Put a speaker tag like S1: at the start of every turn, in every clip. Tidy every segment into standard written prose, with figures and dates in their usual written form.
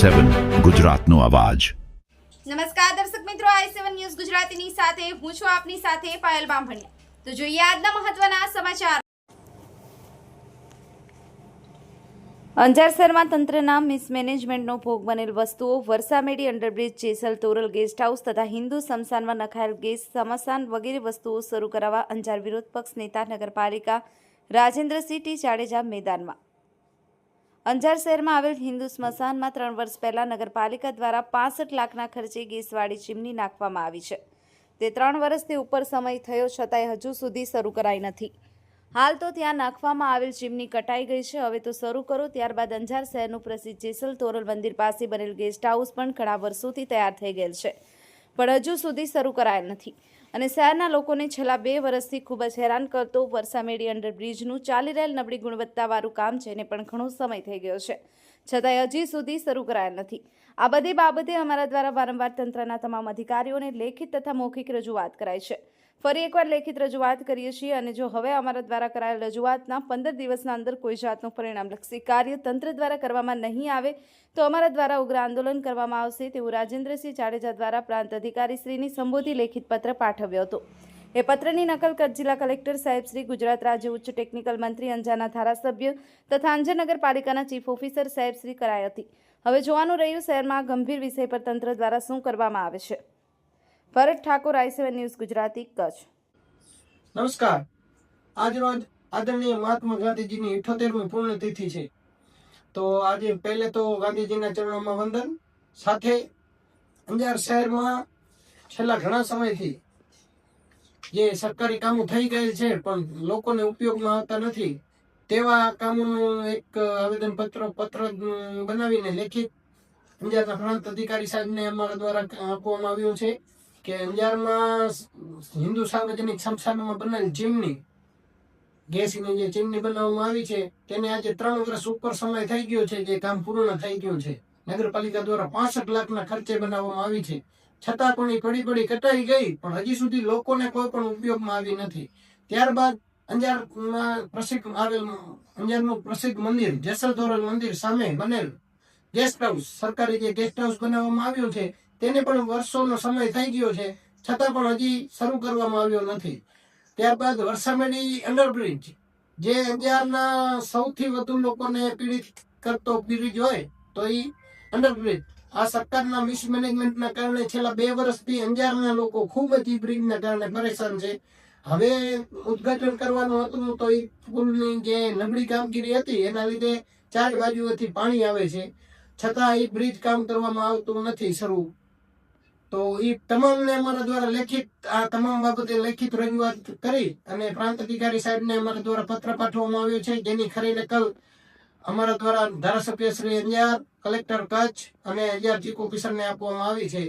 S1: i7 ગુજરાતનો અવાજ।
S2: નમસ્કાર દર્શક મિત્રો, i7 ન્યૂઝ ગુજરાતીની સાથે હું છું આપની સાથે પાયલ બામભણિયા। તો જોઈએ આજના મહત્વના સમાચાર। અંજાર શહેરમાં તંત્રના મિસમેનેજમેન્ટનો ભોગ બનેલ વસ્તુઓ Varsamedi underbridge, Jesal Toral guest house તથા હિન્દુ સ્મશાનમાં નખાયેલ ગેસ સ્મશાન વગેરે વસ્તુઓ શરૂ કરાવવા અંજાર વિરોધ પક્ષ નેતા નગરપાલિકા રાજેન્દ્રસિંહ ટી જાડેજા મેદાનમાં। અંજાર શહેરમાં આવેલ હિન્દુ સ્મશાનમાં 3 વર્ષ પહેલા નગરપાલિકા દ્વારા 65 લાખના ખર્ચે ગેસવાળી ચીમની નાખવામાં આવી છે। તે 3 વર્ષથી ઉપર સમય થયો છતાંય હજુ સુધી શરૂ કરાઈ નથી। હાલ તો ત્યાં નાખવામાં આવેલ ચીમની કટાઈ ગઈ છે, હવે તો શરૂ કરો। ત્યારબાદ અંજાર શહેરનું પ્રસિદ્ધ જેસલ તોરલ મંદિર પાસે બનેલ ગેસ્ટ હાઉસ પણ ઘણા વર્ષોથી તૈયાર થઈ ગયેલ છે, પણ હજુ સુધી શરૂ કરાયેલ નથી અને શહેરના લોકોને છેલ્લા 2 વર્ષથી ખૂબ જ હેરાન કરતો વરસામેડી અંડરબ્રિજનું ચાલી રહેલ નબળી ગુણવત્તાવાળું કામ છે ને પણ ઘણો સમય થઈ ગયો છે, છતાંય હજી સુધી શરૂ કરાયેલ નથી। આ બધી બાબતે અમારા દ્વારા વારંવાર તંત્રના તમામ અધિકારીઓને લેખિત તથા મૌખિક રજૂઆત કરાઈ છે। ફરી એકવાર લેખિત રજૂઆત કરીએ છીએ અને જો હવે અમારા દ્વારા કરાયેલ રજૂઆતના 15 દિવસના અંદર કોઈ જાતનું પરિણામલક્ષી કાર્ય તંત્ર દ્વારા કરવામાં નહીં આવે તો અમારા દ્વારા ઉગ્ર આંદોલન કરવામાં આવશે, તેવું રાજેન્દ્રસિંહ જાડેજા દ્વારા પ્રાંત અધિકારીશ્રીની સંબોધી લેખિત પત્ર પાઠવ્યો હતો। એ પત્રની નકલ કચ્છ જિલ્લા કલેક્ટર સાહેબ શ્રી, ગુજરાત રાજ્ય ઉચ્ચ ટેકનિકલ મંત્રી, અંજારના ધારાસભ્ય તથા અંજાર નગરપાલિકાના ચીફ ઓફિસર સાહેબ શ્રી કરાઈ હતી। હવે જોવાનું રહ્યું શહેરમાં ગંભીર વિષય પર તંત્ર દ્વારા શું કરવામાં આવે છે। ભરત ઠાકોર, i7 ન્યૂઝ ગુજરાતી, કચ્છ।
S3: નમસ્કાર। આજ રોજ આદરણીય મહાત્મા ગાંધીજીની 78મી પુણ્યતિથિ છે, તો આજે પહેલે તો ગાંધીજીના ચરણોમાં વંદન, સાથે અંજાર શહેરમાં છેલ્લા ઘણા સમયથી જે સરકારી કામો થઈ ગયેલ છે પણ લોકોને ઉપયોગમાં આવતા નથી, તેવા કામોનું એક આવેદન પત્ર બનાવીને લેખિત અંજારના પ્રાંત અધિકારી સાહેબને અમારા દ્વારા આપવામાં આવ્યું છે કે અંજારમાં હિન્દુ સાર્વજનિક સ્મશાનમાં બનેલ ચીમની, ગેસની જે ચીમની બનાવવામાં આવી છે તેને આજે 3 વર્ષ ઉપર સમય થઈ ગયો છે, જે કામ પૂર્ણ થઈ ગયું છે। નગરપાલિકા દ્વારા 65 લાખના ખર્ચે બનાવવામાં આવી છે, છતાં પણ એ પડી કટાઈ ગઈ, પણ હજી સુધી લોકોને કોઈ પણ ઉપયોગમાં આવી નથી। ત્યારબાદ અંજારમાં અંજારનું પ્રસિદ્ધ મંદિર જેસલ તોરલ મંદિર સામે બનેલ ગેસ્ટ હાઉસ, સરકારી જે ગેસ્ટ હાઉસ બનાવવામાં આવ્યું છે તેને પણ વર્ષોનો સમય થઈ ગયો છે, છતાં પણ હજી શરૂ કરવામાં આવ્યો નથી। ત્યારબાદ વરસામેડી અંડરબ્રિજ, જે અંજારના સૌથી વધુ લોકોને પીડિત કરતો બ્રિજ હોય તો એ અંડરબ્રિજ, આ સરકારના મિસમેનેજમેન્ટના કારણે છેલ્લા 2 વર્ષથી અંજારના લોકો ખૂબ જ બ્રિજના કારણે પરેશાન છે। હવે ઉદ્ઘાટન કરવાનું હતું તો એ પુલની જે નબળી કામગીરી હતી એના લીધે 4 બાજુઓથી પાણી આવે છે, છતાં એ બ્રિજ કામ કરવામાં આવતું નથી શરૂ। તો એ તમામને અમારા દ્વારા લેખિત આ તમામ બાબતે લેખિત રજૂઆત કરી અને પ્રાંત અધિકારી સાહેબને અમારા દ્વારા પત્ર પાઠવવામાં આવ્યો છે, જેની ખરી નકલ અમારા દ્વારા ધારાસભ્ય શ્રી અંજાર, કલેક્ટર કચ્છ અને અંજાર ચીફ ઓફિસરને આપવામાં આવી છે।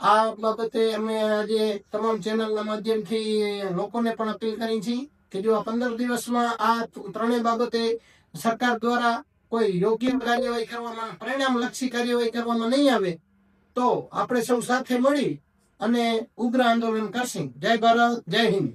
S3: આ બાબતે અમે આજે તમામ ચેનલના માધ્યમથી લોકોને પણ અપીલ કરી છે કે જો આ 15 દિવસમાં આ 3 બાબતે સરકાર દ્વારા કોઈ યોગ્ય કાર્યવાહી કરવામાં, પરિણામલક્ષી કાર્યવાહી કરવામાં નહીં આવે તો આપણે સૌ સાથે મળી અને ઉગ્ર આંદોલન કરશું। જય ભારત, જય હિન્દ।